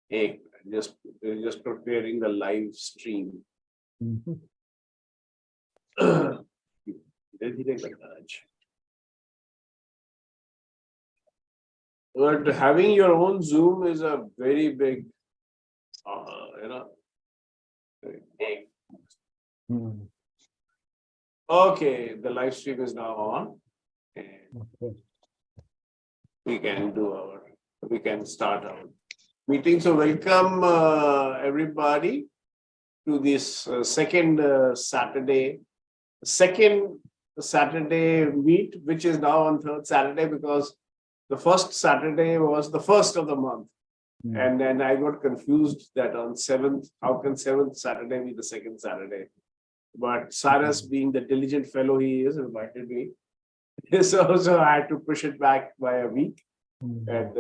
Hey, just preparing the live stream. धीरे-धीरे करना आज. But having your own Zoom is a very big, you know. Okay, the live stream is now on, and we can start our meeting. So welcome everybody to this second Saturday meet, which is now on third Saturday because the first Saturday was the first of the month. And then I got confused that on 7th, how can 7th Saturday be the second Saturday? But Cyrus, being the diligent fellow he is, invited me. So I had to push it back by a week. And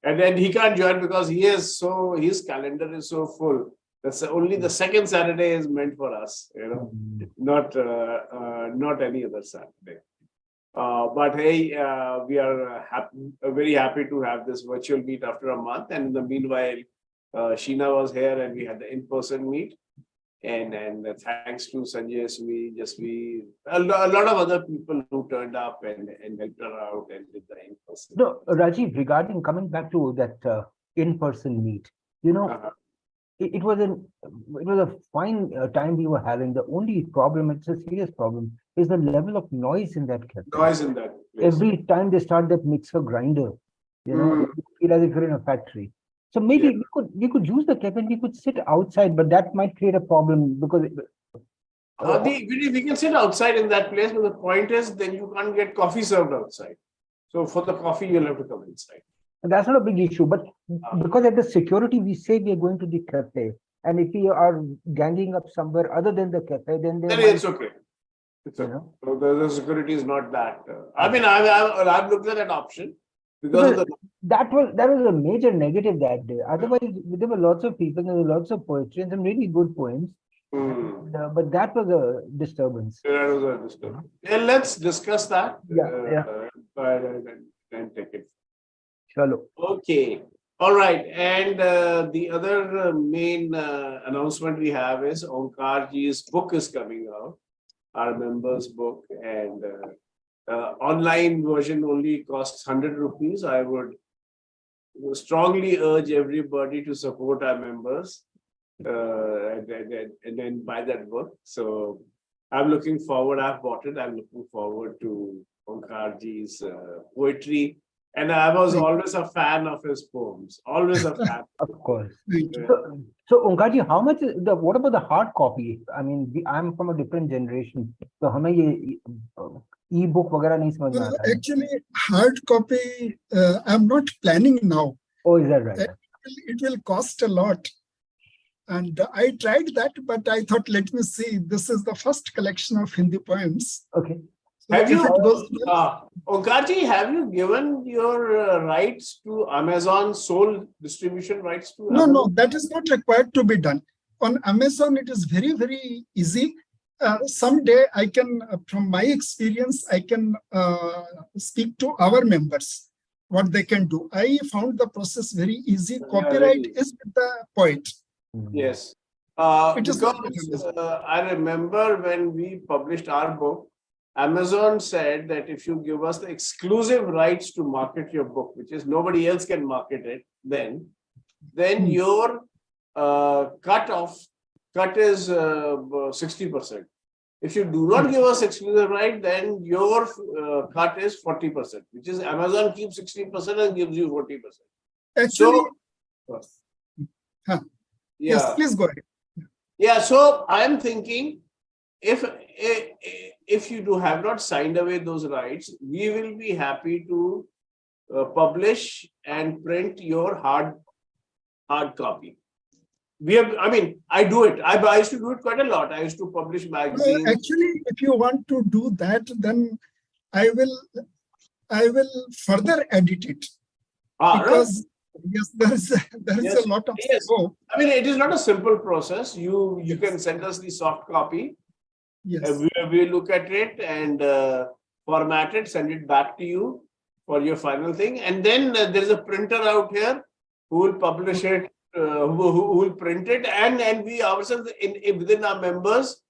then he can't join because his calendar is so full. That's only the second Saturday is meant for us, you know, not any other Saturday. But hey, we are very happy to have this virtual meet after a month. And in the meanwhile, Sheena was here and we had the in-person meet. And thanks to Sanjay, Jasvi, a lot of other people who turned up and helped her out and did the in-person. No, Rajiv, regarding coming back to that in-person meet, you know, it was a fine time we were having. The only problem, it's a serious problem, is the level of noise in that cafe. Noise in that place. Every time they start that mixer grinder, you know, you feel as if you're in a factory. So maybe we could use the cafe and we could sit outside, but that might create a problem because we can sit outside in that place, but the point is then you can't get coffee served outside. So for the coffee, you'll have to come inside. And that's not a big issue, but because at the security, we say we are going to the cafe. And if we are ganging up somewhere other than the cafe, then it's okay. It's okay. So the security is not that. I mean, I've looked at that option. Because that was a major negative that day. Otherwise, there were lots of people, there were lots of poetry and some really good poems. But that was a disturbance. That was a disturbance. Yeah, let's discuss that. And take it. Shalom. Okay. All right. And the other main announcement we have is Omkarji's book is coming out, our members' book, and online version only costs 100 rupees. I would strongly urge everybody to support our members and then buy that book. So I'm looking forward. I've bought it. I'm looking forward to Omkarji's poetry. And I was always a fan of his poems. Always a fan. Of course. So Omkarji, how much is what about the hard copy? I mean, I'm from a different generation. So how many e-book वगैरह नहीं समझ में आता है. Actually, hard copy I'm not planning now. Oh, is that right? It will cost a lot. And I tried that, but I thought, let me see. This is the first collection of Hindi poems. Okay. So have you, Omkarji, have you given your rights to Amazon, sole distribution rights to Amazon? No, that is not required to be done. On Amazon, it is very, very easy. Someday I can, from my experience, I can speak to our members, what they can do. I found the process very easy. Copyright is with the poet. Yes. Because I remember when we published our book, Amazon said that if you give us the exclusive rights to market your book, which is nobody else can market it, then your cut is 60%. If you do not give us exclusive right, then your cut is 40%, which is Amazon keeps 60% and gives you 40%. Actually, yes, please go ahead. Yeah, so I am thinking if you have not signed away those rights, we will be happy to publish and print your hard copy. I do it. I used to do it quite a lot. I used to publish magazines. Actually, if you want to do that, then I will further edit it. Because yes, there is a lot of scope. I mean, it is not a simple process. You can send us the soft copy. Yes. We look at it and format it, send it back to you for your final thing. And then there is a printer out here who will publish it who will print it, and we ourselves in within our members,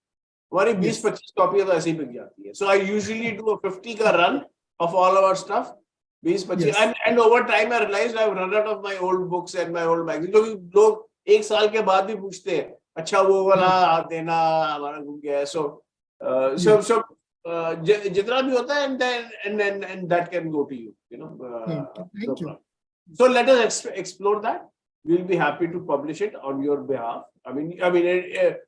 हमारी 20-25 कॉपियां तो ऐसे ही बिक जाती है. So I usually do a 50 का run of all our stuff. 20-25 and over time I realized I've run out of my old books and my old magazines. क्योंकि लोग एक साल के बाद भी पूछते हैं, अच्छा वो वाला देना हमारा घूम गया है. So जितना भी होता है and that can go to you, Thank you. So let us explore that. We'll be happy to publish it on your behalf. I mean,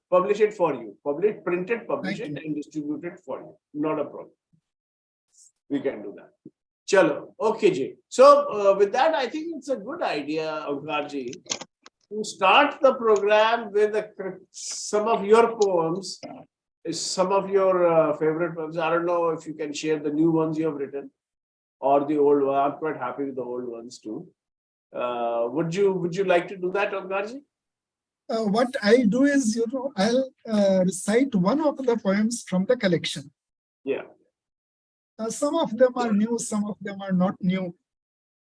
publish it for you. Print it, publish it, and distribute it for you. Not a problem. We can do that. Chalo. Okay, Ji. So with that, I think it's a good idea, Omkar Ji, to start the program with some of your poems, some of your favorite poems. I don't know if you can share the new ones you have written or the old ones. I'm quite happy with the old ones too. Would you like to do that, Omkar Ji? What I do is, I'll recite one of the poems from the collection. Yeah. Some of them are new, some of them are not new,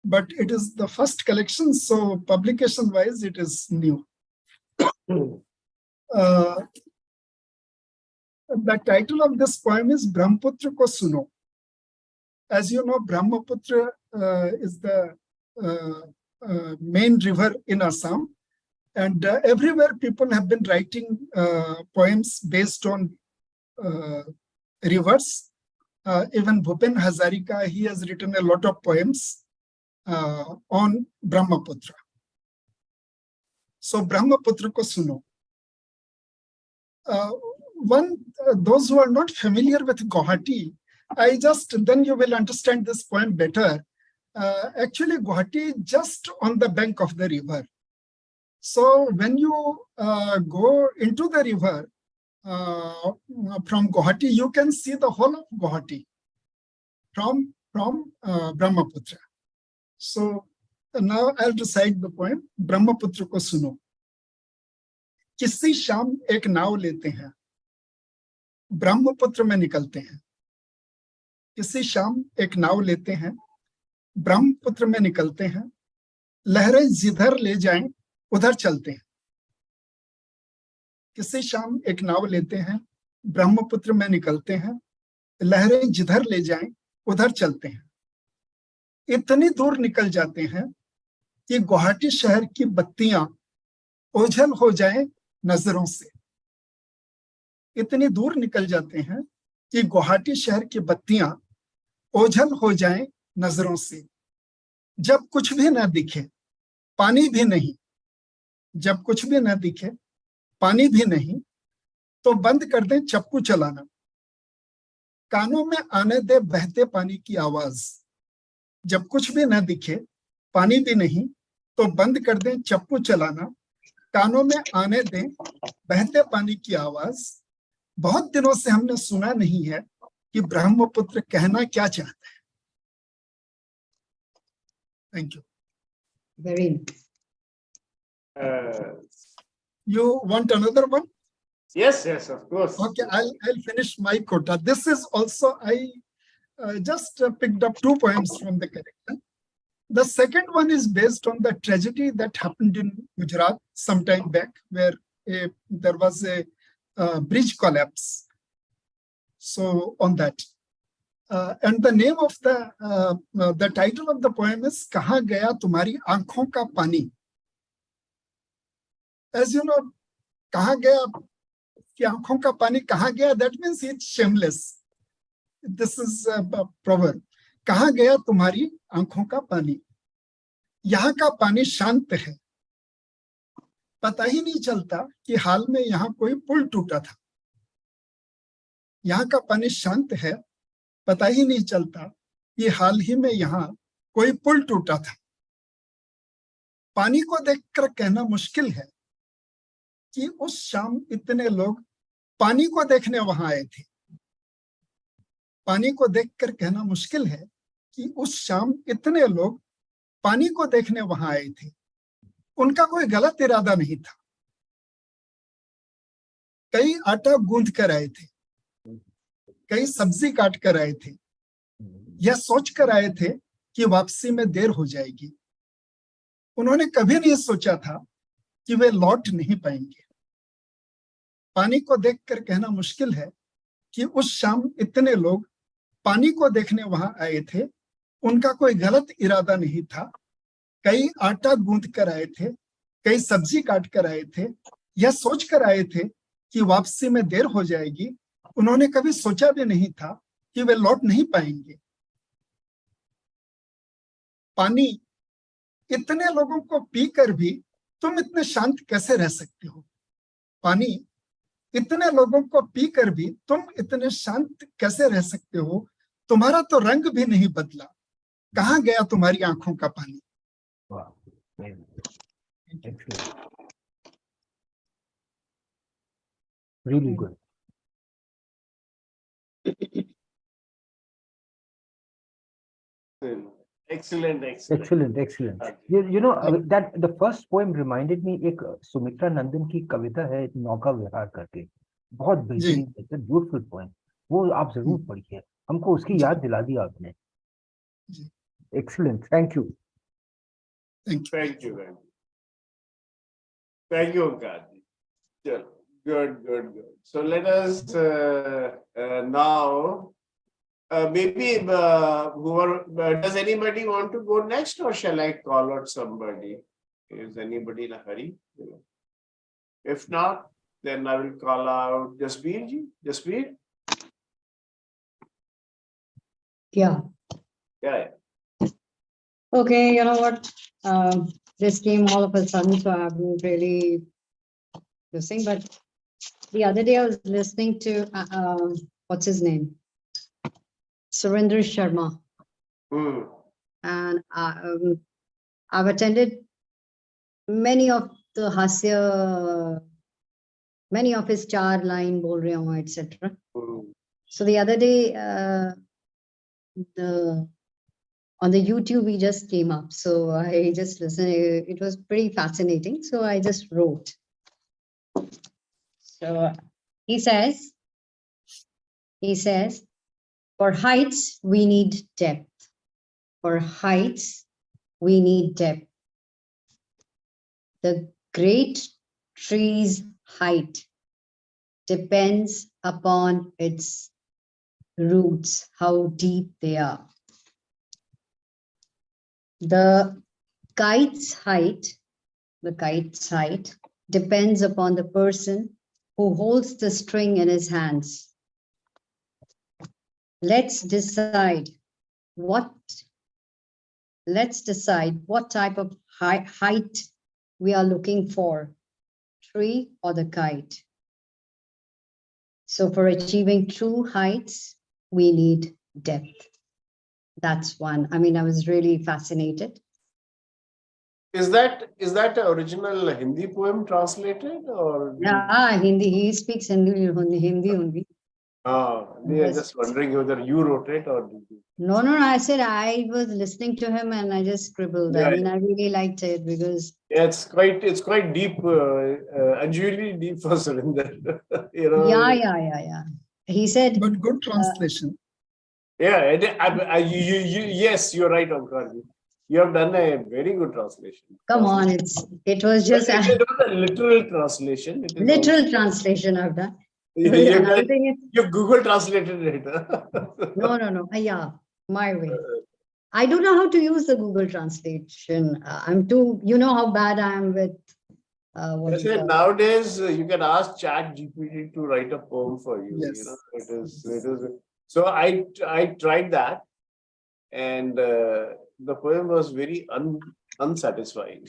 but it is the first collection, so publication-wise, it is new. The title of this poem is Brahmaputra Ko Suno. As you know, Brahmaputra is the main river in Assam, and everywhere people have been writing poems based on rivers. Even Bhupen Hazarika, he has written a lot of poems on Brahmaputra. So Brahmaputra Ko Suno. Those who are not familiar with Guwahati, then you will understand this poem better. Actually, Guwahati is just on the bank of the river. So when you go into the river from Guwahati, you can see the whole of Guwahati from Brahmaputra. So now I'll recite the poem Brahmaputra Ko Suno. किसी शाम एक नाव लेते हैं, ब्रह्मपुत्र में निकलते हैं. किसी शाम एक नाव लेते हैं, ब्रह्मपुत्र में निकलते हैं, लहरें जिधर ले जाएं उधर चलते हैं. किसी शाम एक नाव लेते हैं, ब्रह्मपुत्र में निकलते हैं, लहरें जिधर ले जाएं उधर चलते हैं. इतनी दूर निकल जाते हैं कि गुवाहाटी शहर की बत्तियां ओझल हो जाएं नजरों से. इतनी दूर निकल जाते हैं कि गुवाहाटी शहर की बत्तियां ओझल हो जाएं नजरों से. जब कुछ भी ना दिखे, पानी भी नहीं. जब कुछ भी ना दिखे, पानी भी नहीं, तो बंद कर दें चप्पू चलाना. कानों में आने दे बहते पानी की आवाज. जब कुछ भी ना दिखे, पानी भी नहीं, तो बंद कर दें चप्पू चलाना. कानों में आने दें बहते पानी की आवाज. बहुत दिनों से हमने सुना नहीं है कि ब्रह्मपुत्र कहना क्या चाहता है. Thank you. Very nice. You want another one? Yes, of course. Okay, I'll finish my quota. This is also, I just picked up 2 poems from the collection. The second one is based on the tragedy that happened in Gujarat some time back, where there was a bridge collapse. So on that. And the name of the title of the poem is Kahan Gaya Tumhari Aankhon Ka Pani. As you know, Kahan Gaya Ki Aankhon Ka Pani Kahan Gaya, that means it's shameless. This is a proverb. Kahan Gaya Tumhari Aankhon Ka Pani. यहाँ का पानी शांत है. पता ही नहीं चलता कि हाल में यहाँ कोई पुल टूटा था. यहाँ का पानी शांत है, पता ही नहीं चलता कि हाल ही में यहाँ कोई पुल टूटा था. पानी को देखकर कहना मुश्किल है कि उस शाम इतने लोग पानी को देखने वहां आए थे. पानी को देखकर कहना मुश्किल है कि उस शाम इतने लोग पानी को देखने वहां आए थे. उनका कोई गलत इरादा नहीं था. कई आटा गूंथ कर आए थे, कई सब्जी काट कर आए थे, यह सोच कर आए थे कि वापसी में देर हो जाएगी. उन्होंने कभी नहीं सोचा था कि वे लौट नहीं पाएंगे। पानी को देखकर कहना मुश्किल है कि उस शाम इतने लोग पानी को देखने वहां आए थे। उनका कोई गलत इरादा नहीं था। कई आटा गूंथ कर आए थे, कई सब्जी काट कर आए थे, यह सोच कर आए थे कि वापसी में देर हो जाएगी। उन्होंने कभी सोचा भी नहीं था कि वे लौट नहीं पाएंगे। पानी इतने लोगों को पीकर भी तुम इतने शांत कैसे रह सकते हो? पानी इतने लोगों को पीकर भी तुम इतने शांत कैसे रह सकते हो? तुम्हारा तो रंग भी नहीं बदला, कहाँ गया तुम्हारी आंखों का पानी? Wow. Excellent. Really good. Excellent, Excellent, excellent. You know that the first poem reminded me एक सुमित्रा नंदन की कविता है नौका विहार करके, बहुत बेहतरीन, ब्यूटीफुल पोएम। वो आप जरूर पढ़िए, हमको उसकी याद दिला दी आपने। Excellent, thank you. Thank you, man. Thank you, Kaji. Good. So let us now. Maybe does anybody want to go next, or shall I call out somebody? Is anybody in a hurry? If not, then I will call out Jasbir ji. Jasbir? Yeah. Yeah. Okay, you know what? This came all of a sudden, so I haven't really listening. But the other day I was listening to what's his name? Surinder Sharma. And I've attended many of the Hasya, many of his char line, bol rahe ho, etc. So the other day, on the YouTube, he just came up. So I just listened. It was pretty fascinating. So I just wrote. So he says, for heights, we need depth. For heights, we need depth. The great tree's height depends upon its roots, how deep they are. The kite's height depends upon the person who holds the string in his hands. Let's decide what type of height we are looking for, tree or the kite. So for achieving true heights, we need depth. That's one. I mean, I was really fascinated. Is that the original Hindi poem translated, or? Yeah, Hindi. He speaks Hindi only. Yeah, just wondering whether you wrote it or did you? No. I said I was listening to him and I just scribbled. Yeah, I mean, I really liked it because it's quite deep, unusually deep for Surinder. Yeah. He said, but good translation. Yeah, yes, you're right, Omkar. You have done a very good translation. Come on, it was just It is not a literal translation. It is literal translation I've done. Another thing is, you Google translated it. No. Yeah, my way. I don't know how to use the Google translation. I'm too, you know how bad I am with what is that? Nowadays you can ask Chat GPT to write a poem for you. Yes. You know, it is. So I tried that, and the poem was very unsatisfying.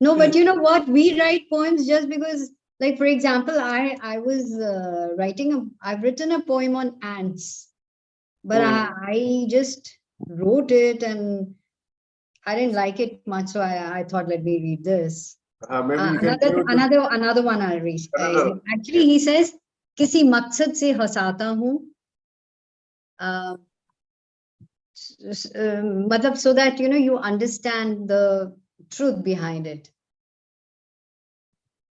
No, but you know what? We write poems just because, like, for example, I've written a poem on ants, but I just wrote it and I didn't like it much, so I thought, let me read this. Maybe another one I'll read. Actually, he says, किसी मकसद से हंसाता हूँ, मतलब so that you understand the truth behind it.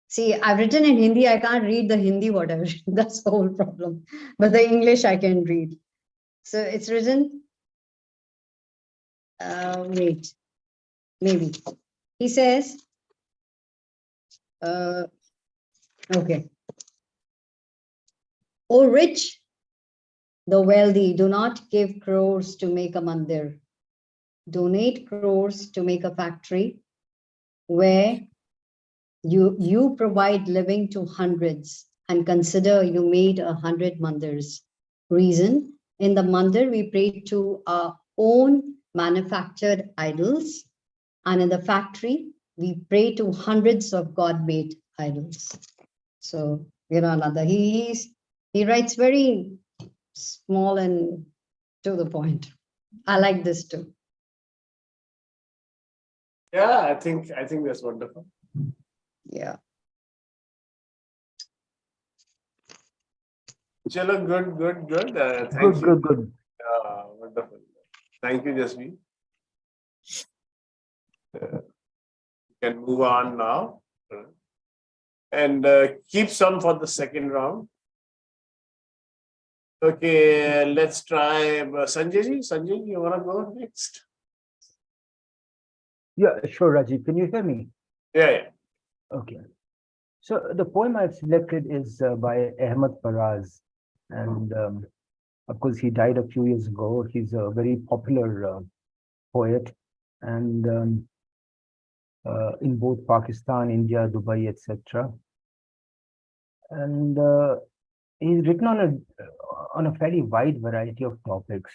See, I've written in Hindi. I can't read the Hindi whatever. That's the whole problem. But the English I can read. So it's written. Wait, maybe. He says, okay. O rich, the wealthy, do not give crores to make a mandir. Donate crores to make a factory where you provide living to hundreds and consider you made 100 mandirs. Reason, in the mandir we pray to our own manufactured idols, and in the factory we pray to hundreds of God-made idols. So, Nanda, he writes very small and to the point. I like this too. Yeah, I think that's wonderful. Yeah. Chalo, good. Thank Good, you. good, good. Wonderful. Thank you, Jasmine. Can move on now. And keep some for the second round. Okay, let's try Sanjay. Sanjay, you want to go next? Yeah, sure, Rajiv. Can you hear me? Yeah. Okay. So the poem I've selected is by Ahmed Faraz. And of course, he died a few years ago. He's a very popular poet. And in both Pakistan, India, Dubai, etc. And he's written on a fairly wide variety of topics.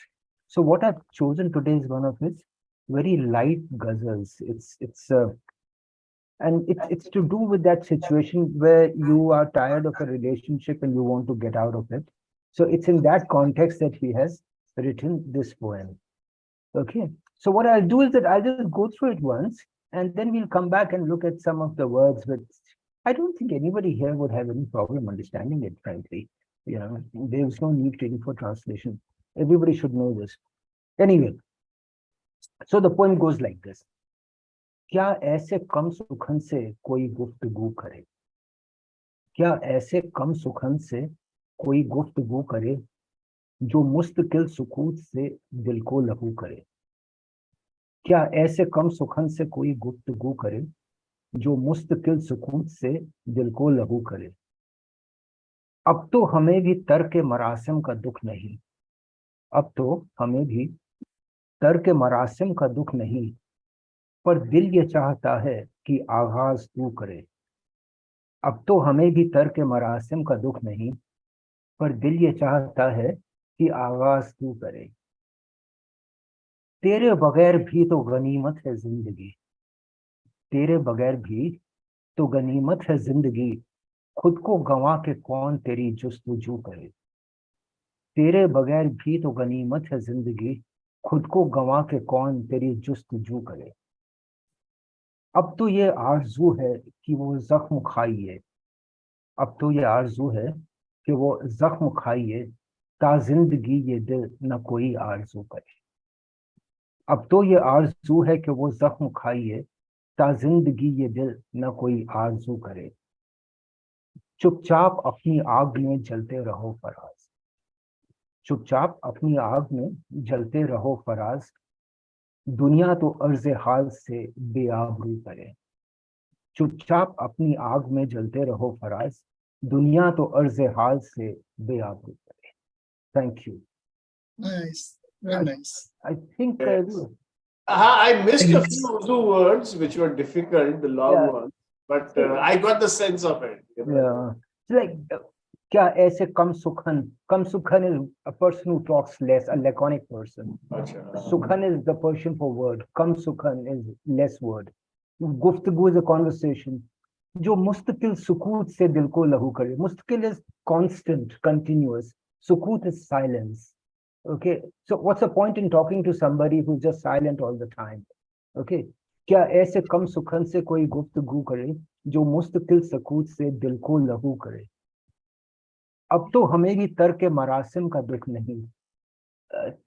So what I've chosen today is one of his very light ghazals. It's to do with that situation where you are tired of a relationship and you want to get out of it. So it's in that context that he has written this poem. Okay. So what I'll do is that I'll just go through it once, and then we'll come back and look at some of the words, which I don't think anybody here would have any problem understanding it, frankly. There's no need really for translation. Everybody should know this. Anyway, so the poem goes like this. क्या ऐसे कम सुखन से कोई गुफ्तगू करे? क्या ऐसे कम सुखन से कोई गुफ्तगू करे जो मुस्तकिल सुकूत से दिल को लहू करे? क्या ऐसे कम सुखन से कोई गुफ्तगू करे जो मुस्तकिल सुकूत से दिल को लहू करे? अब तो हमें भी तर्क मरासिम का दुख नहीं, अब तो हमें भी तर्क मरासिम का दुख नहीं, पर दिल ये चाहता है कि आगाज तू करे। अब तो हमें भी तर्क मरासिम का दुख नहीं, पर दिल ये चाहता है कि आगाज तू करे। तेरे बगैर भी तो गनीमत है जिंदगी, तेरे बगैर भी तो गनीमत है जिंदगी, खुद को गंवा के कौन तेरी जुस्तजू करे। तेरे बगैर भी तो गनीमत है जिंदगी, खुद को गंवा के कौन तेरी जुस्तजू करे। अब तो ये आरजू है कि वो जख्म खाइए, अब तो ये आरजू है कि वो जख्म खाइए, ता जिंदगी ये दिल न कोई आरजू करे। अब तो ये आरजू है कि वो जख्म खाइए, ता जिंदगी ये दिल न कोई आरजू करे। चुपचाप अपनी आग में जलते रहो फराज, चुपचाप अपनी आग में जलते रहो फराज, दुनिया तो अर्ज़े हाल से बेआबरू करे। चुपचाप अपनी आग में जलते रहो फराज, दुनिया तो अर्ज़े हाल से बेआबरू करे। Thank you. Nice, very nice. I think Yes. I missed a few Urdu words which were difficult, the long ones, but I got the sense of it. Yeah, it's like क्या ऐसे कम सुखन is a person who talks less, a laconic person. Sukhan is the Persian for word. Kam sukhan is less word. Guftagoo is a conversation. जो मुस्तकिल सुकूत से दिल को लहू करे. Mustakil is constant, continuous. Sukut is silence. Okay, so what's the point in talking to somebody who's just silent all the time? Okay, क्या ऐसे कम सुखन से कोई गुफ्तगू करे जो मुस्तकिल सुकूत से दिल को लहू करे? अब तो हमें भी तर्क मरासिम का दुख नहीं.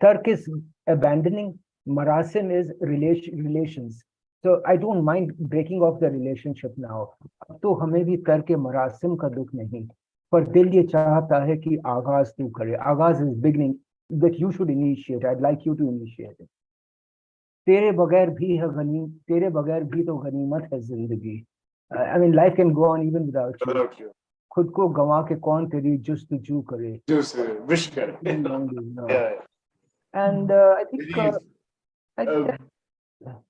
Tark is abandoning, marasim is relations. So I don't mind breaking off the relationship now. अब तो हमें भी तर्क मरासिम का दुख नहीं, पर दिल ये चाहता है कि आगाज तू करे. Agaz is beginning, that you should initiate. I'd like you to initiate it. तेरे बगैर भी है गनी तेरे बगैर भी तो गनीमत है जिंदगी. I mean, life can go on even without you. Okay. खुद को गंवा के कौन तेरी जुस्तजू करे. Just wish kar. Yeah. And I think Very, I think uh, that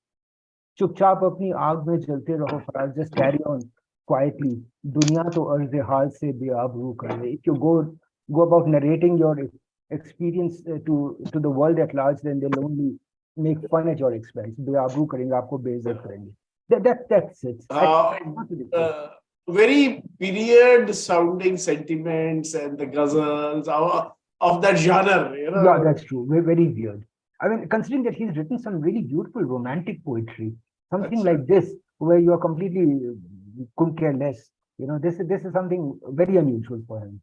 चुपचाप अपनी आग में जलते रहो Faraz. Just carry on quietly. दुनिया तो अर्ज़ हाल से बेआबरू कर ले. If you go about narrating your experience to the world at large, then they'll only make fun at your expense. बेआबरू करेंगे, आपको बेइज्जत करेंगे. That's it. Not ridiculous. very period sounding sentiments and the ghazals of that genre, you know. Yeah, that's true. Very weird. I mean, considering that he's written some really beautiful romantic poetry, something That's like this, where you are completely couldn't care less. This is something very unusual for him.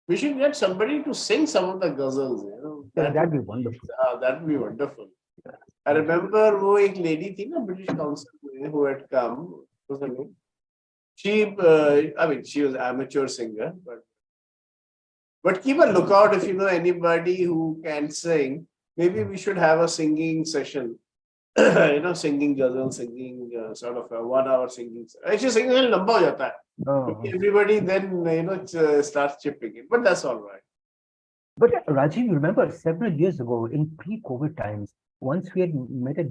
We should get somebody to sing some of the ghazals, you know. That'd be wonderful. That'd be wonderful. I remember वो एक lady थी ना British Council में who had come. What's her name? She, I mean, she was amateur singer, but keep a lookout if you know anybody who can sing. Maybe we should have a singing session. You know, singing ghazal, singing sort of a 1 hour singing. Actually, singing is लंबा हो जाता है. Oh. Everybody then starts chipping in, but that's all right. But Rajiv, you remember several years ago in pre-COVID times, once we had met at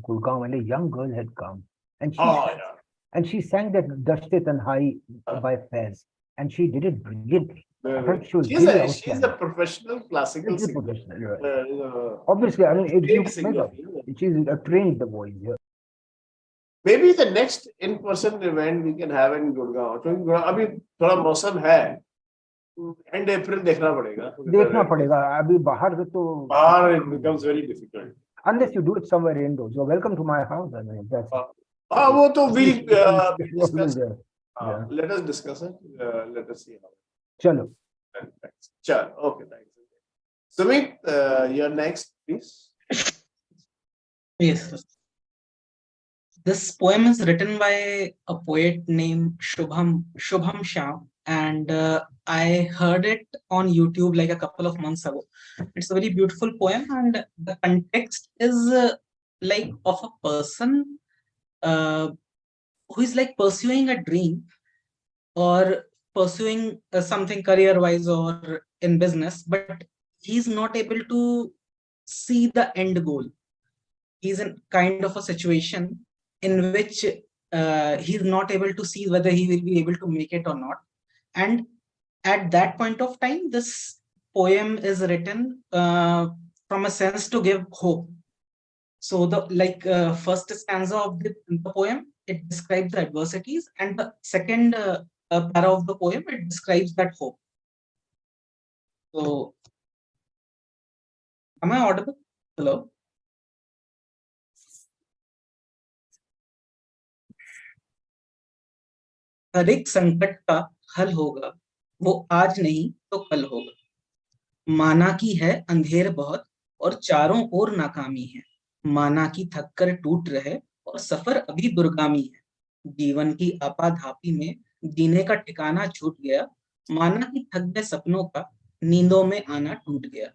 Gurgaon and a young girl had come, and she sang that Dashte Tanhai by Faiz, and she did it brilliantly. I thought she was She's really a outstanding. professional classical She's a singer. professional, right. Obviously, I mean, Great singer. she's trained the voice. Yeah. Maybe the next in-person event we can have in Gurgaon. क्योंकि अभी थोड़ा मौसम है. End April देखना पड़ेगा. देखना पड़ेगा. अभी बाहर तो बाहर it becomes very difficult. Unless you do it somewhere indoors. You're welcome to my house. I mean, that's. वो तो we'll discuss. Yeah. Let us discuss it. Let us see how. Chalo. Thanks. Sure. Okay. Thanks. Sumit, you're next, please. Yes. This poem is written by a poet named Shubham Shah, and I heard it on YouTube like a couple of months ago. It's a very beautiful poem, and the context is like of a person who is like pursuing a dream or pursuing something career-wise or in business, but he's not able to see the end goal. He's in kind of a situation in which he's not able to see whether he will be able to make it or not. And at that point of time, this poem is written from a sense to give hope. So the first stanza of the poem, it describes the adversities, and the second para of the poem, it describes that hope. So, am I audible? Hello? हर एक संकट का हल होगा, वो आज नहीं तो कल होगा। माना की है अंधेर बहुत और चारों ओर नाकामी है, माना की थक कर टूट रहे और सफर अभी दुर्गामी है। जीवन की आपाधापी में जीने का ठिकाना छूट गया, माना की थक गए सपनों का नींदों में आना टूट गया।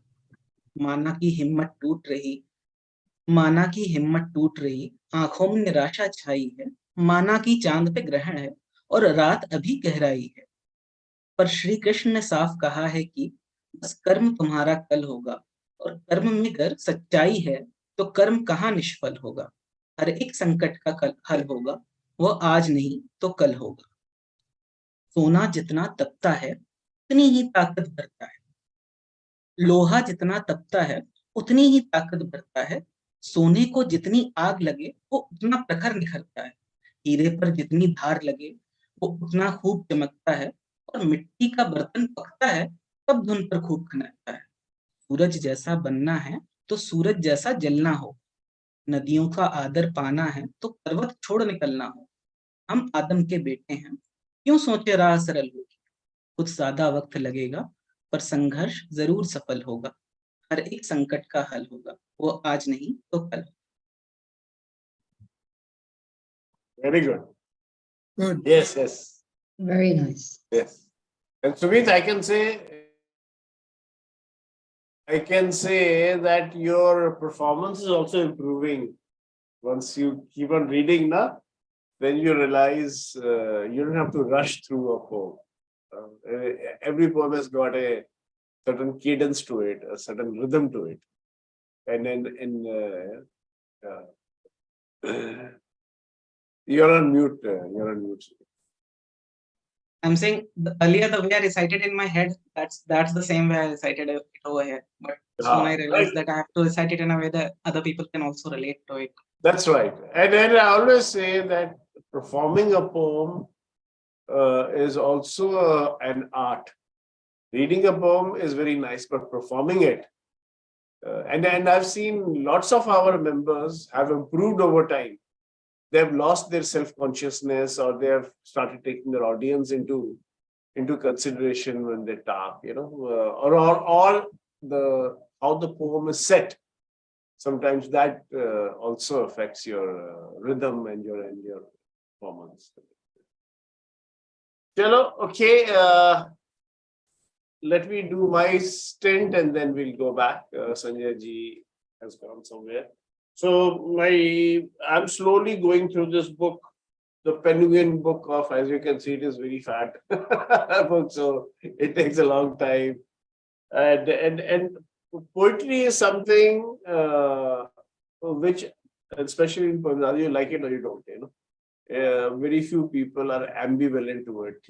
माना की हिम्मत टूट रही, माना की हिम्मत टूट रही, आंखों में निराशा छाई है, माना की चांद पे ग्रहण है और रात अभी गहराई है। पर श्री कृष्ण ने साफ कहा है कि बस कर्म तुम्हारा कल होगा, और कर्म में अगर सच्चाई है तो कर्म कहाँ निष्फल होगा। हर एक संकट का कल हल होगा, वो आज नहीं तो कल होगा। सोना जितना तपता है उतनी ही ताकत भरता है, लोहा जितना तपता है उतनी ही ताकत भरता है, सोने को जितनी आग लगे वो उतना प्रखर निखरता है, हीरे पर जितनी धार लगे वो उतना खूब चमकता है, और मिट्टी का बर्तन पकता है तब धुन पर खूब खनकता है। सूरज जैसा बनना है तो सूरज जैसा जलना हो, नदियों का आदर पाना है तो पर्वत छोड़ निकलना हो। हम आदम के बेटे हैं, क्यों सोचे राह सरल होगी, कुछ ज्यादा वक्त लगेगा पर संघर्ष जरूर सफल होगा। हर एक संकट का हल होगा, वो आज नहीं तो कल। Very good. Good. Yes, yes. Very nice. Yes. And Sumit, I can say I can say that your performance is also improving. Once you keep on reading, then you realize you don't have to rush through a poem. Every poem has got a certain cadence to it, a certain rhythm to it. And then you're on mute. You're on mute. I'm saying earlier the way I recited in my head, that's the same way I recited it over here. But soon I realized that I have to recite it in a way that other people can also relate to it. That's right. And then I always say that performing a poem is also an art. Reading a poem is very nice, but performing it, and I've seen lots of our members have improved over time. They've lost their self-consciousness, or they have started taking their audience into consideration when they talk, or the how the poem is set. Sometimes that also affects your rhythm and your performance. Chalo, okay. Let me do my stint and then we'll go back. Sanjay ji has gone somewhere. So I'm slowly going through this book, the Penguin book of, as you can see, it is very fat book, so it takes a long time. And poetry is something which, especially in Punjabi, you like it or you don't, very few people are ambivalent to it.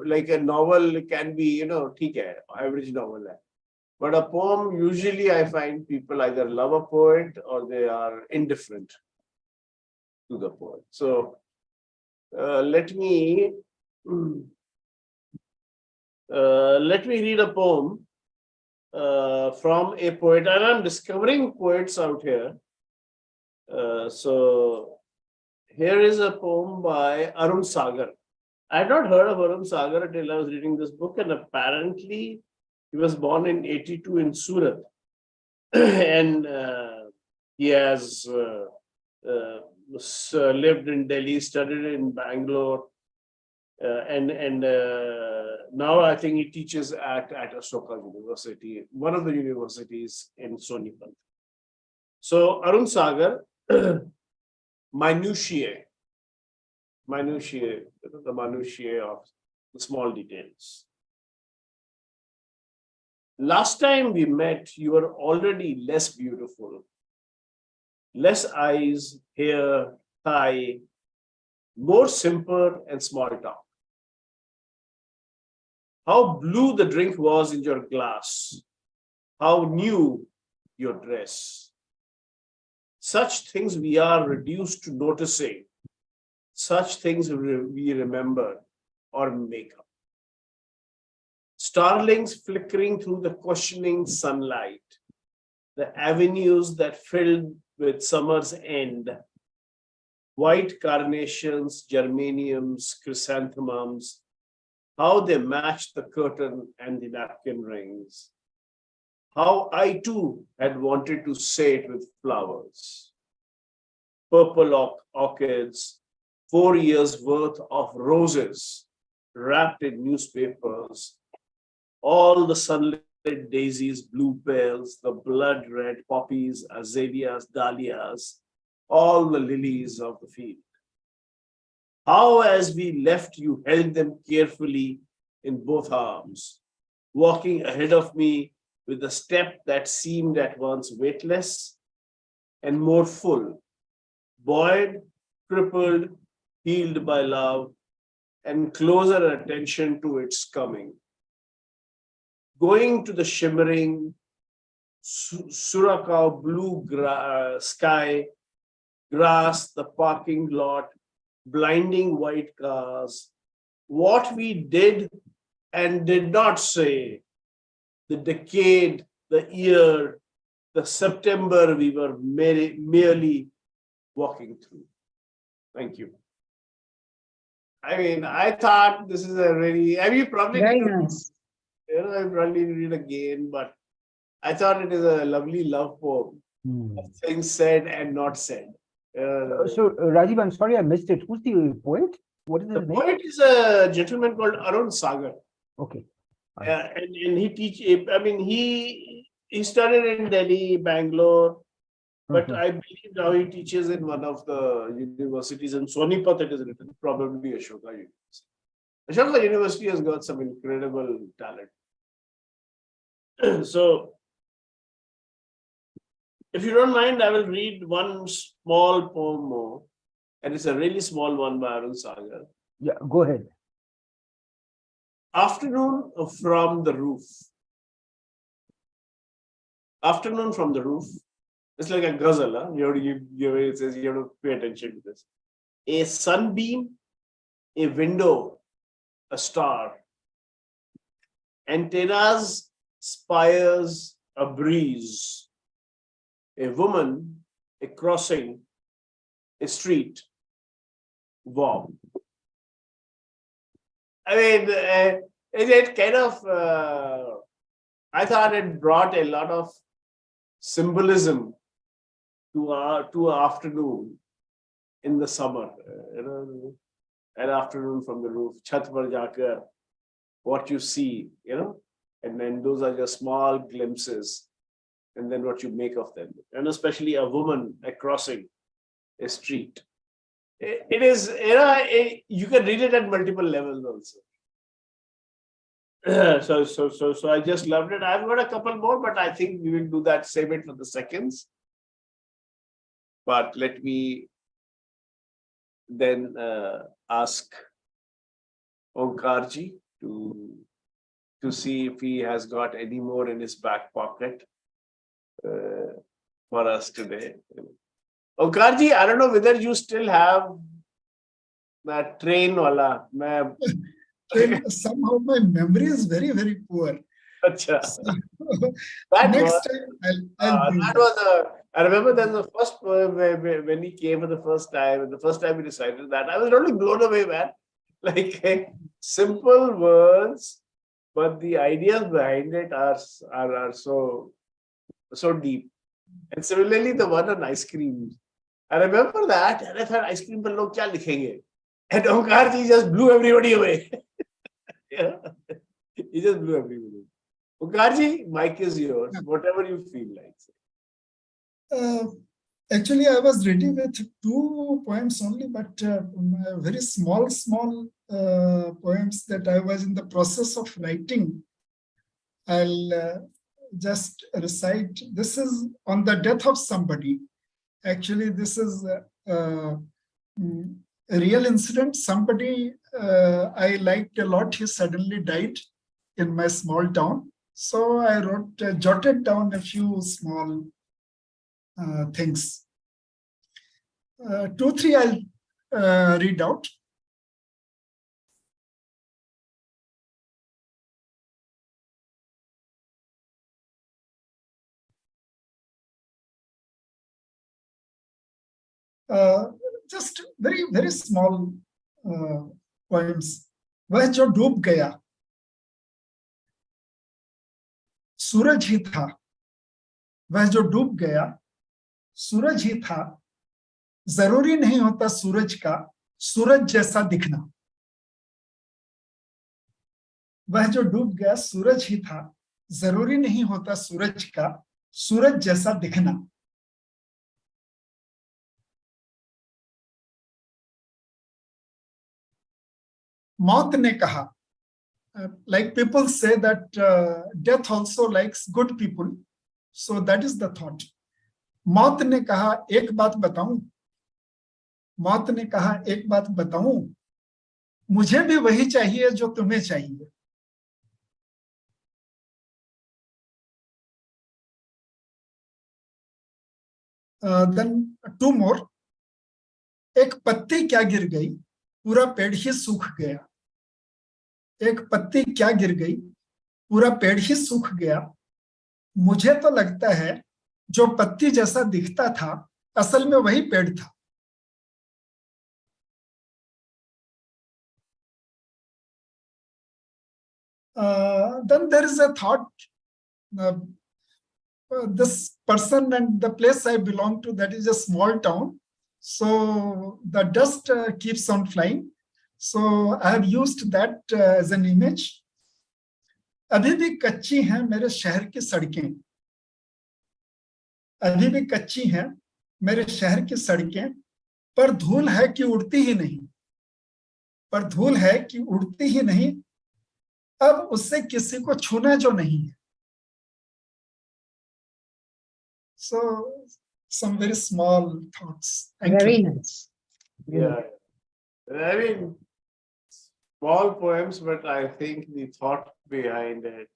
Like a novel can be, theek hai, average novel hai. But a poem, usually I find people either love a poet or they are indifferent to the poet. So let me read a poem from a poet, and I'm discovering poets out here. So here is a poem by Arun Sagar. I had not heard of Arun Sagar until I was reading this book, and apparently he was born in 82 in Surat. And he has lived in Delhi, studied in Bangalore, and now I think he teaches at Ashoka University, one of the universities in Sonipat. So Arun Sagar, minutiae, the minutiae of the small details. Last time we met, you were already less beautiful. Less eyes, hair, thigh, more simple and small talk. How blue the drink was in your glass. How new your dress. Such things we are reduced to noticing. Such things we remember or make up. Starlings flickering through the questioning sunlight. The avenues that filled with summer's end. White carnations, geraniums, chrysanthemums. How they matched the curtain and the napkin rings. How I too had wanted to say it with flowers. Purple orchids, 4 years worth of roses wrapped in newspapers. All the sunlit daisies, bluebells, the blood red poppies, azaleas, dahlias, all the lilies of the field. How, as we left, you held them carefully in both arms, walking ahead of me with a step that seemed at once weightless and more full, buoyed, crippled, healed by love, and closer attention to its coming. Going to the shimmering Suraka blue sky, grass, the parking lot, blinding white cars, what we did and did not say, the decade, the year, the September we were merely walking through. Thank you. I mean, I thought this is a really, probably Very nice. I probably read again, but I thought it is a lovely love poem. Things said and not said. So, Rajiv, I'm sorry I missed it. Who's the poet? What is his The name? poet is a gentleman called Arun Sagar. Okay. And he he studied in Delhi, Bangalore, but Mhm. I believe now he teaches in one of the universities in Sonipat. It is written, probably Ashoka University. Ashoka University has got some incredible talent. So, if you don't mind, I will read one small poem more, and it's a really small one by Arun Sagar. Yeah, go ahead. Afternoon from the roof. Afternoon from the roof. It's like a ghazal. Huh? It says you have to pay attention to this. A sunbeam, a window, a star. Antennas, spires, a breeze. A woman, a crossing, a street, warm. I mean, it kind of, I thought it brought a lot of symbolism to afternoon in the summer. An afternoon from the roof, chat par jaakar, what you see, and then those are just small glimpses, and then what you make of them, and especially a woman, a crossing, a street. It is, you can read it at multiple levels also. So I just loved it. I've got a couple more, but I think we will do that, save it for the seconds. But let me then ask Omkarji to see if he has got any more in his back pocket for us today. Omkarji, I don't know whether you still have that train wala. Somehow my memory is very, very poor. Acha. So, That next was, time I'll bring that that. was I remember then the first when he came for the first time, and the first time he recited that, I was totally blown away, man. Like simple words, but the ideas behind it are so deep. And similarly, the one on ice cream. I remember that, and I thought ice cream par log kya likhenge? And Omkarji just blew everybody away. Yeah. He just blew everybody away. Omkarji, mic is yours. Whatever you feel like. Actually, I was ready with 2 poems only, but very small poems that I was in the process of writing. I'll just recite. This is on the death of somebody. Actually, this is a real incident. Somebody I liked a lot, he suddenly died in my small town. So I jotted down a few small things. 2, 3 I'll read out. Just very, very small poems. वह जो डूब गया सूरज ही था, वह जो डूब गया सूरज ही था, जरूरी नहीं होता सूरज का सूरज जैसा दिखना। वह जो डूब गया सूरज ही था, जरूरी नहीं होता सूरज का सूरज जैसा दिखना। मौत ने कहा, like people say that death also likes good people, so that is the thought. मौत ने कहा एक बात बताऊं, मौत ने कहा एक बात बताऊं, मुझे भी वही चाहिए जो तुम्हें चाहिए। Then 2 more. एक पत्ती क्या गिर गई, पूरा पेड़ ही सूख गया। एक पत्ती क्या गिर गई, पूरा पेड़ ही सूख गया। मुझे तो लगता है जो पत्ती जैसा दिखता था असल में वही पेड़ था। Then there is a thought, this person and the place I belong to, that is a small town, so the dust keeps on flying, so I have used that as an image. अभी भी कच्ची हैं मेरे शहर की सड़कें, अभी भी कच्ची हैं, मेरे शहर की सड़कें, पर धूल है कि उड़ती ही नहीं, पर धूल है कि उड़ती ही नहीं, अब उससे किसी को छूना जो नहीं है. So some very small thoughts. Thank Very you. nice. Yeah. I mean, small poems, but I think the thought behind it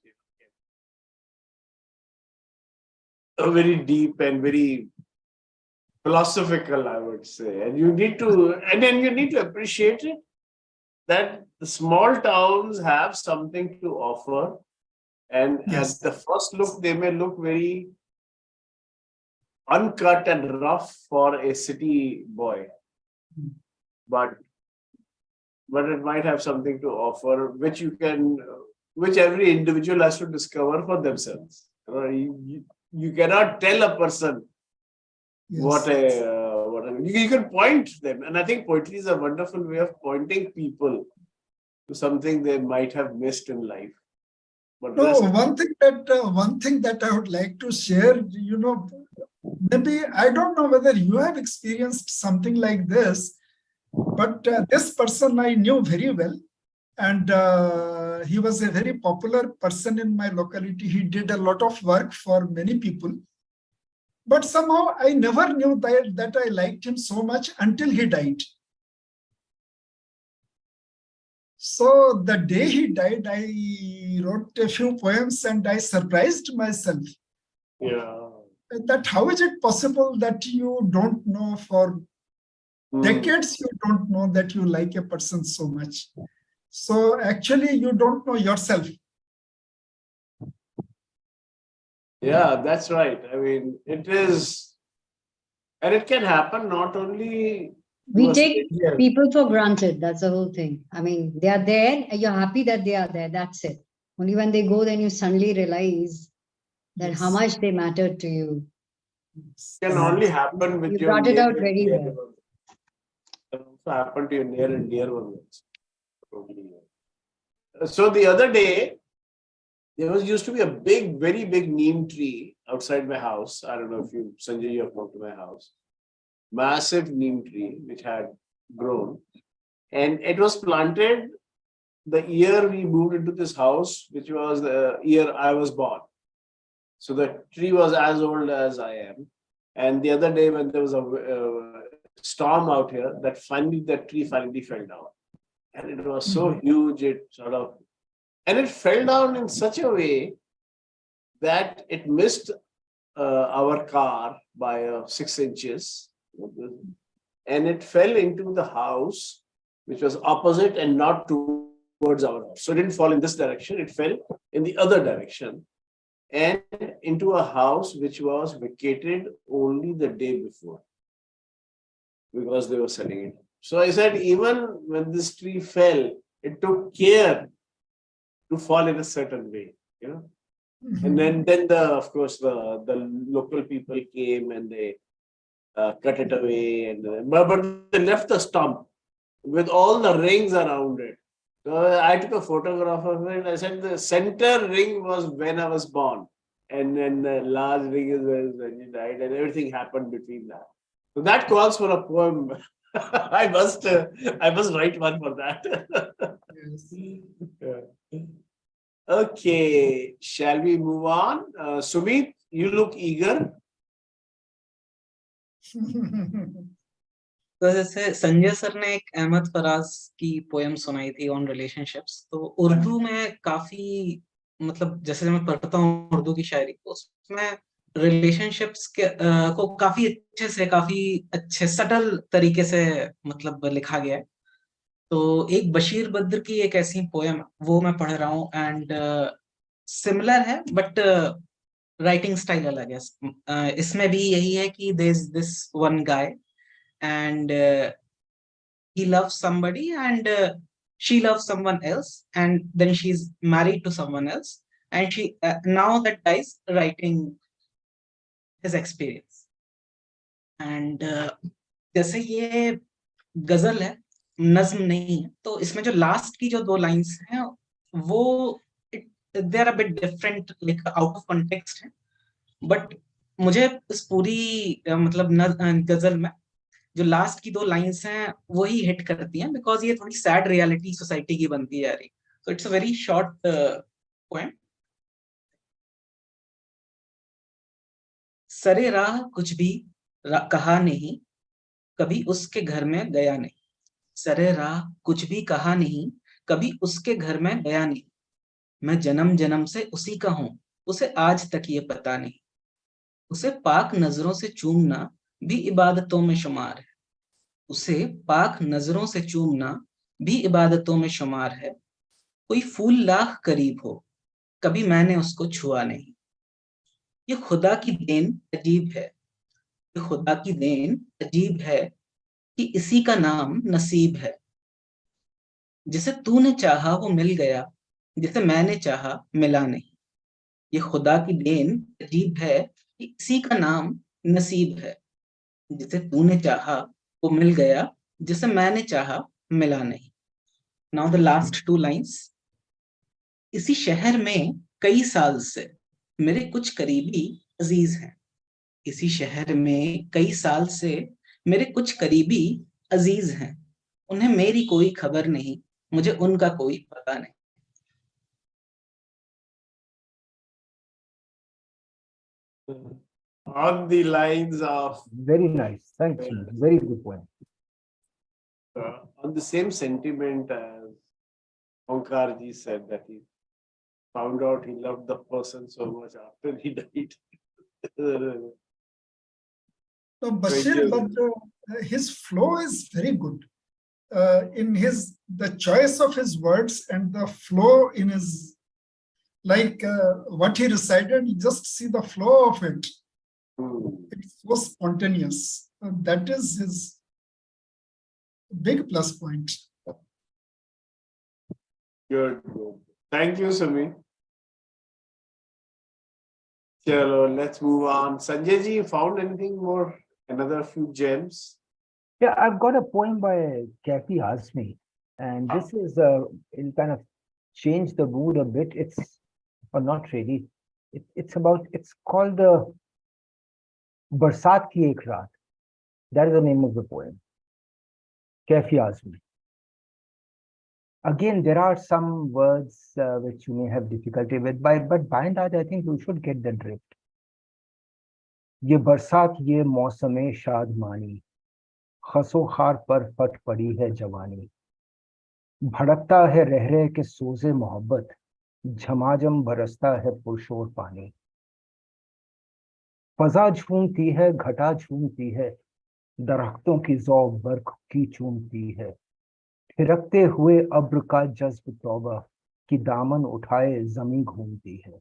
very deep and very philosophical, I would say. And you need to, and then you need to appreciate it that the small towns have something to offer. And Yes. at the first look, they may look very uncut and rough for a city boy, but it might have something to offer, which you can, which every individual has to discover for themselves. You cannot tell a person Yes. what you can point them, and I think poetry is a wonderful way of pointing people to something they might have missed in life. But No, rest, one thing that I would like to share, you know, maybe I don't know whether you have experienced something like this, but this person I knew very well, and he was a very popular person in my locality. He did a lot of work for many people, but somehow I never knew that I liked him so much until he died. So the day he died, I wrote a few poems and I surprised myself yeah. that how is it possible that you don't know for decades, you don't know that you like a person so much. So actually you don't know yourself. Yeah, that's right. I mean, it is, and it can happen not only We to a take stranger. people for granted. That's the whole thing. I mean, they are there and you're happy that they are there. That's it. Only when they go, then you suddenly realize that how Yes. much they mattered to you. Can only happen with You your brought it near out and very dear well. ones. Can also happen to your near and dear ones. Probably. So the other day, there was used to be a big, very big neem tree outside my house. I don't know if you, Sanjay, you have come to my house. Massive neem tree which had grown, and it was planted the year we moved into this house, which was the year I was born. So the tree was as old as I am. And the other day, when there was a storm out here, that tree finally fell down, and it was so huge. It sort of, and it fell down in such a way that it missed our car by 6 inches, and it fell into the house, which was opposite and not towards our house. So it didn't fall in this direction, it fell in the other direction and into a house which was vacated only the day before because they were selling it. So I said, even when this tree fell, it took care to fall in a certain way, you know. And then of course, the local people came and they cut it away, and but they left the stump with all the rings around it. So I took a photograph of it. I said the center ring was when I was born, and then the large ring is when you died, and everything happened between that. So that calls for a poem. I must write one for that. Yes. Yeah. Okay, shall we move on? Sumit, you look eager. तो जैसे Sanjay sir ने एक अहमद फराज की poem सुनाई थी on relationships, तो उर्दू में काफी, मतलब जैसे मैं पढ़ता हूँ उर्दू की शायरी, तो उसमें रिलेशनशिप्स के को काफी अच्छे सटल तरीके से मतलब लिखा गया है. तो एक बशीर बद्र की एक ऐसी पोएम वो मैं पढ़ रहा हूँ, एंड सिमिलर है बट राइटिंग स्टाइल अलग है. इसमें भी यही है कि there is this one guy and he loves somebody, and she loves someone else, and then she's married to someone else, and she now that guy is writing his experience. And जैसे ये गजल है, नज्म नहीं है, तो इसमें जो लास्ट की जो 2 लाइंस हैं वो they are a bit different, like out of context है, but मुझे इस पूरी मतलब गजल में जो लास्ट की 2 लाइंस हैं वही हिट करती हैं, बिकॉज ये थोड़ी सैड रियलिटी सोसाइटी की बनती है यारी. So it's a very short poem. सरे राह कुछ भी कहा नहीं, कभी उसके घर में गया नहीं. सरे राह कुछ भी कहा नहीं, कभी उसके घर में गया नहीं. मैं जन्म जन्म से उसी का हूं, उसे आज तक ये पता नहीं. उसे पाक नजरों से चूमना भी इबादतों में शुमार है. उसे पाक नजरों से चूमना भी इबादतों में शुमार है. कोई फूल लाख करीब हो, कभी मैंने उसको छुआ नहीं. ये खुदा की देन अजीब है, ये खुदा की देन अजीब है कि इसी का नाम नसीब है. जिसे तूने चाहा वो मिल गया, जिसे मैंने चाहा मिला नहीं. ये खुदा की देन अजीब है कि इसी का नाम नसीब है. जिसे तूने चाहा वो मिल गया, जिसे मैंने चाहा मिला नहीं. Now the last 2 lines. इसी शहर में कई साल से मेरे कुछ करीबी अजीज हैं. इसी शहर में कई साल से मेरे कुछ करीबी अजीज हैं. उन्हें मेरी कोई खबर नहीं, मुझे उनका कोई पता नहीं. On the lines of, Very nice. Thanks. Very good point. on the same sentiment as Onkar ji said that he found out he loved the person so much after he died. So Bashir, but his flow is very good. In the choice of his words and the flow in his, like what he recited, you just see the flow of it. It's so spontaneous. That is his big plus point. Good. Thank you, Sumi. Chalo, let's move on. Sanjay ji, you found anything more? Another few gems? Yeah, I've got a poem by Kathy Azmi, and this is it'll kind of change the mood a bit. It's or not really. It's called the Barsat Ki Ek Raat. That is the name of the poem. Kathy Azmi. Again, there are some words which you may have difficulty with, but by and large, I think you should get the drift. ये बरसात ये मौसमे शादमानी, खसो खार पर फट पड़ी है जवानी. भड़कता है रह रहे के सोजे मोहब्बत, झमाझम बरसता है पुरशोर पानी. फजा झूमती है घटा झूमती है, दरख्तों की जौ बर्फ की चूमती है. थिरकते हुए अब्र का जज्ब तौबा, कि दामन उठाए जमी घूमती है.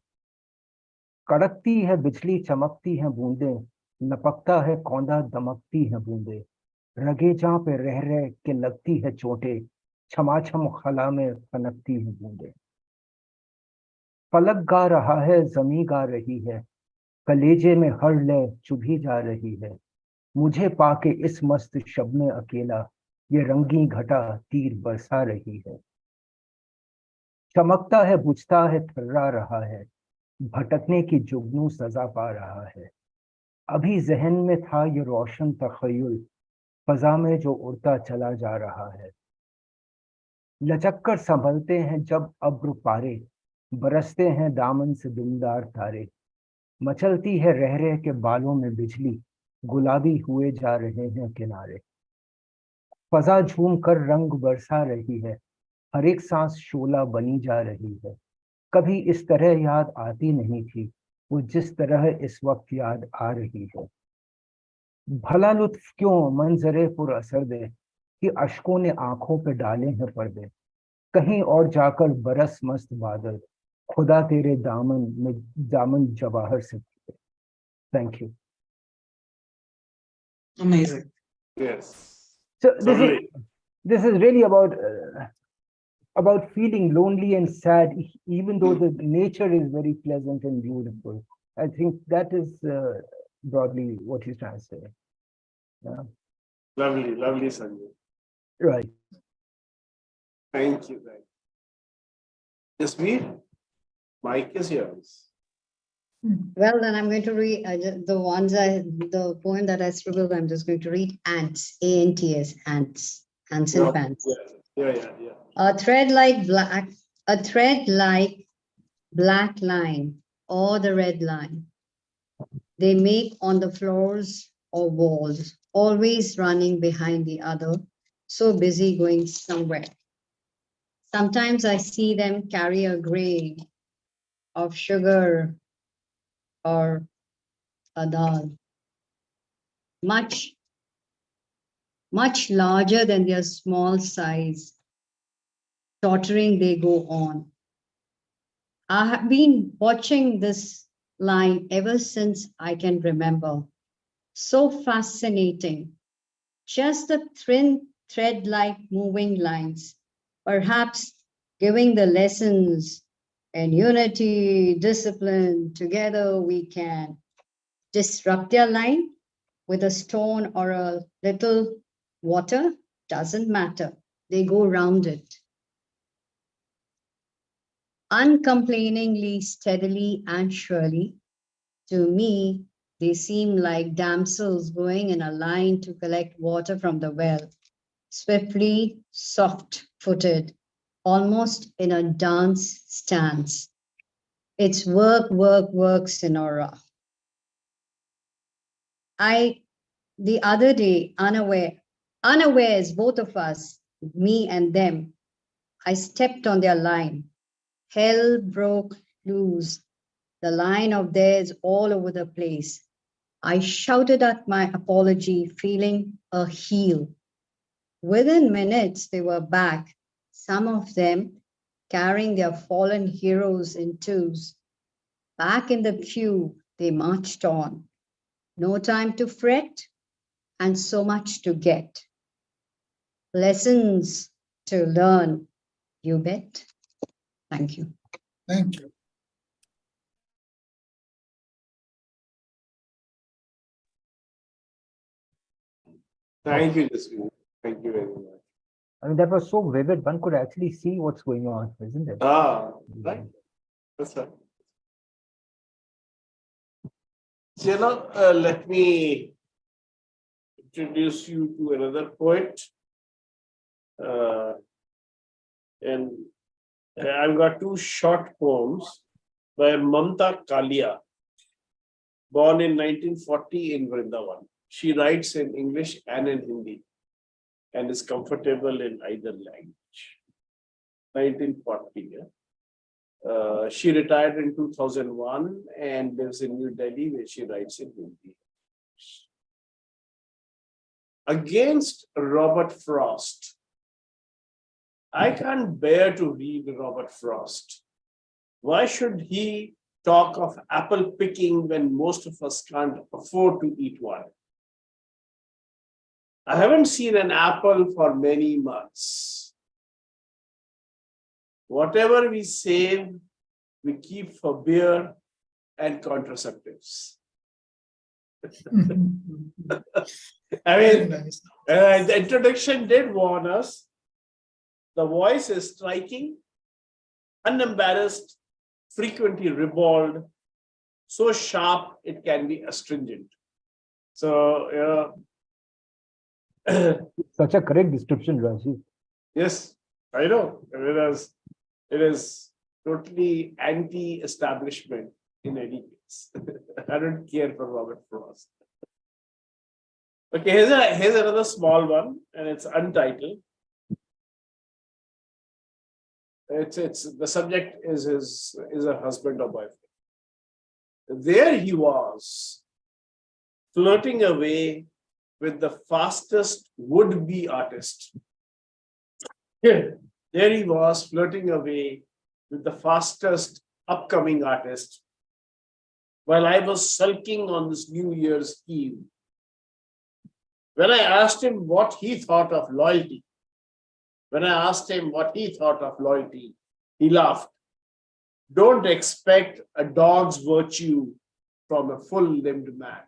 कड़कती है बिजली चमकती है बूंदें, लपकता है कौंधा दमकती है बूंदें. रगे जहाँ पे रह रह के लगती है चोटें, छमाछम खला में फनकती है बूंदें. फलक गा रहा है जमी गा रही है, कलेजे में हर लय चुभी जा रही है. मुझे पाके इस मस्त शब में अकेला, ये रंगी घटा तीर बरसा रही है. चमकता है बुझता है थर्रा रहा है, भटकने की जुगनू सजा पा रहा है. अभी जहन में था ये रोशन तखय्युल, फजा में जो उड़ता चला जा रहा है. लचक कर संभलते हैं जब अब्र पारे, बरसते हैं दामन से दुमदार तारे. मचलती है रह रह के बालों में बिजली, गुलाबी हुए जा रहे हैं किनारे. फजा झूम कर रंग बरसा रही है, हर एक सांस शोला बनी जा रही है. कभी इस तरह याद आती नहीं थी, वो जिस तरह इस वक्त याद आ रही है. भला लुत्फ क्यों मंजरे पुर असर दे, कि अश्कों ने आंखों पे डाले हैं पर्दे. कहीं और जाकर बरस मस्त बादल, खुदा तेरे दामन में दामन जवाहर से. Thank you. Amazing. Yes. So Lovely. this is really about feeling lonely and sad, even though the nature is very pleasant and beautiful. I think that is broadly what he's trying to say. Yeah. Lovely, lovely, Sanjay. Right. Thank you. Jasmeer, mic is yours. Well, then I'm going to read the poem that I scribbled. I'm just going to read ants, A-N-T-S, ants, ants and pants. Yeah. A thread like black line or the red line they make on the floors or walls, always running behind the other, so busy going somewhere. Sometimes I see them carry a grain of sugar or a dal, much, much larger than their small size. Tottering they go on. I have been watching this line ever since I can remember. So fascinating. Just the thin thread-like moving lines, perhaps giving the lessons and unity, discipline, together we can disrupt their line with a stone or a little water, doesn't matter. They go round it. Uncomplainingly, steadily, and surely. To me, they seem like damsels going in a line to collect water from the well, swiftly, soft-footed, almost in a dance stance. It's work, work, work, Sonora. The other day, unawares, both of us, me and them, I stepped on their line. Hell broke loose. The line of theirs all over the place. I shouted out my apology, feeling a heel. Within minutes, they were back, some of them carrying their fallen heroes in twos. Back in the queue, they marched on. No time to fret, and so much to get. Lessons to learn, you bet. Thank you. Thank you. Thank you, Jasmine. Thank you very much. I mean, that was so vivid. One could actually see what's going on, isn't it? Right. That's right. So, let me introduce you to another poet. And I've got two short poems by Mamta Kalia, born in 1940 in Vrindavan. She writes in English and in Hindi and is comfortable in either language. 1940. She retired in 2001 and lives in New Delhi, where she writes in Hindi. Against Robert Frost. I can't bear to read Robert Frost. Why should he talk of apple picking when most of us can't afford to eat one? I haven't seen an apple for many months. Whatever we save, we keep for beer and contraceptives. I Very mean, nice. the introduction did warn us. The voice is striking, unembarrassed, frequently ribald, so sharp it can be astringent. So, Such a correct description, Rajiv. yes, I know. It is totally anti-establishment in any case. I don't care for Robert Frost. Okay, here's another small one, and it's untitled. It's the subject is a husband or boyfriend. There he was, flirting away with the fastest would-be artist. There he was, flirting away with the fastest upcoming artist, while I was sulking on this New Year's Eve. When I asked him what he thought of loyalty, he laughed. Don't expect a dog's virtue from a full-limbed man.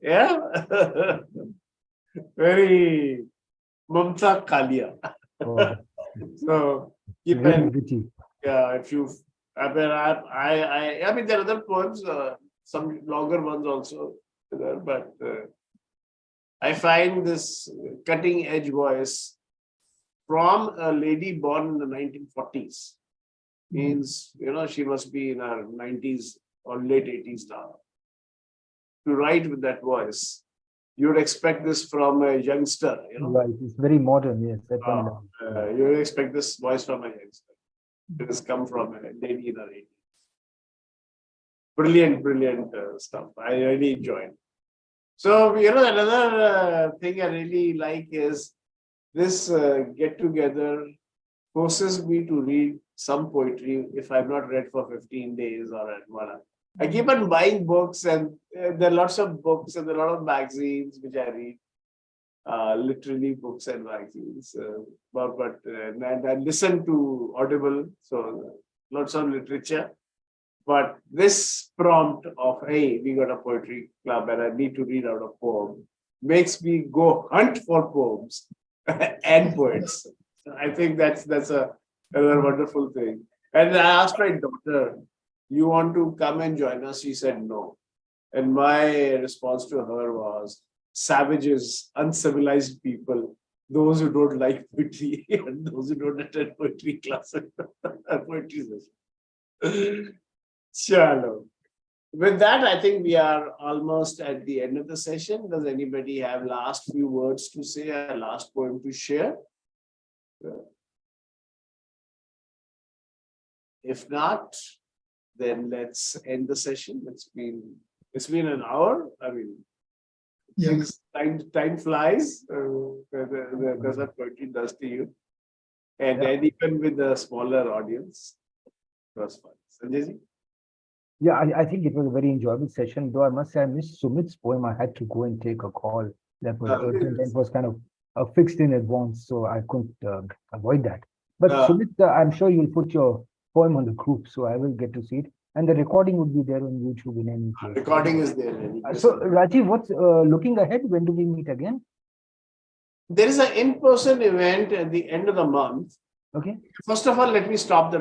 Yeah, very Mamta Kalia. Oh, So keep really an witty. Yeah, if you, I mean, I mean, there are other poems, some longer ones also, there, but I find this cutting edge voice from a lady born in the 1940s. Means, she must be in her 90s or late 80s now. To write with that voice, you would expect this from a youngster, Right, it's very modern, yes. At one level. You would expect this voice from a youngster. It has come from a lady in her 80s. Brilliant stuff. I really enjoyed. So, another thing I really like is this get together forces me to read some poetry if I've not read for 15 days or at one. I keep on buying books, and there are lots of books and there are a lot of magazines which I read, literally books and magazines. And I listen to Audible, so lots of literature. But this prompt of, hey, we got a poetry club and I need to read out a poem, makes me go hunt for poems and poets. I think that's another wonderful thing. And I asked my daughter, you want to come and join us? She said no. And my response to her was, savages, uncivilized people, those who don't like poetry and those who don't attend poetry classes, poetry session. Chalo. With that, I think we are almost at the end of the session. Does anybody have last few words to say, a last poem to share? If not, then let's end the session. It's been an hour. I mean, Yes. time flies. That's what poetry does to you. And Yeah. then even with the smaller audience, it was fun. Sanjay ji? Yeah, I think it was a very enjoyable session, though I must say I missed Sumit's poem. I had to go and take a call that was urgent and was kind of fixed in advance, so I couldn't avoid that. But Sumit, I'm sure you'll put your poem on the group, so I will get to see it. And the recording would be there on YouTube in any case. Recording is there. So, Rajiv, what's looking ahead? When do we meet again? There is an in-person event at the end of the month. Okay. First of all, let me stop the